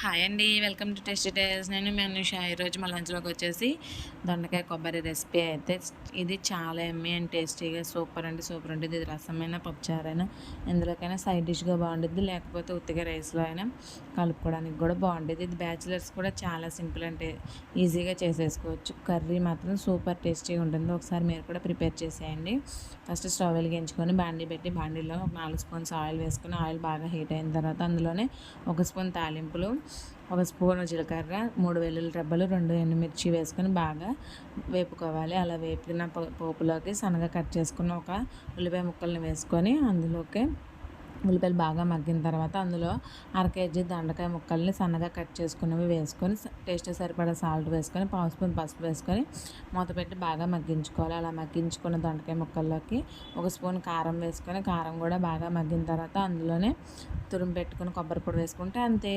Hi అండి. Welcome to tasty taste. నేను మీ అనుష. ఈరోజు మా లంచ్‌లోకి వచ్చేసి దొండకాయ కొబ్బరి రెసిపీ అయితే ఇది చాలా యమ్మీ అండ్ టేస్టీగా సూపర్ అంటే సూపర్ ఉంటుంది. ఇది రసమైనా, పప్పుచారైనా ఎందులోకైనా సైడ్ డిష్‌గా బాగుండిద్ది. లేకపోతే ఉత్తిగా రైస్‌లో అయినా కలుపుకోవడానికి కూడా బాగుండేది. ఇది బ్యాచిలర్స్ కూడా చాలా సింపుల్ అంటే ఈజీగా చేసేసుకోవచ్చు. కర్రీ మాత్రం సూపర్ టేస్టీగా ఉంటుంది. ఒకసారి మీరు కూడా ప్రిపేర్ చేసేయండి. ఫస్ట్ స్టవ్ వెలిగించుకొని బాండీ పెట్టి బాండీలో 4 స్పూన్స్ ఆయిల్ వేసుకొని ఆయిల్ బాగా హీట్ అయిన తర్వాత అందులోనే 1 స్పూన్ తాలింపులు, 1 స్పూను జీలకర్ర, 3 వెల్లుల్లి రెబ్బలు, 2 ఎండుమిర్చి వేసుకొని బాగా వేపుకోవాలి. అలా వేపిన పోపులోకి సన్నగా కట్ చేసుకున్న ఒక ఉల్లిపాయ ముక్కల్ని వేసుకొని అందులోకి ఉల్లిపాయలు బాగా మగ్గిన తర్వాత అందులో 1/2 కేజీ దొండకాయ ముక్కల్ని సన్నగా కట్ చేసుకున్నవి వేసుకొని టేస్ట్ సరిపడా సాల్ట్ వేసుకొని 1/2 స్పూన్ పసుపు వేసుకొని మూత పెట్టి బాగా మగ్గించుకోవాలి. అలా మగ్గించుకున్న దొండకాయ ముక్కల్లోకి 1 స్పూన్ కారం వేసుకొని కారం కూడా బాగా మగ్గిన తర్వాత అందులోనే తురిమి పెట్టుకుని కొబ్బరి పొడి వేసుకుంటే అంతే.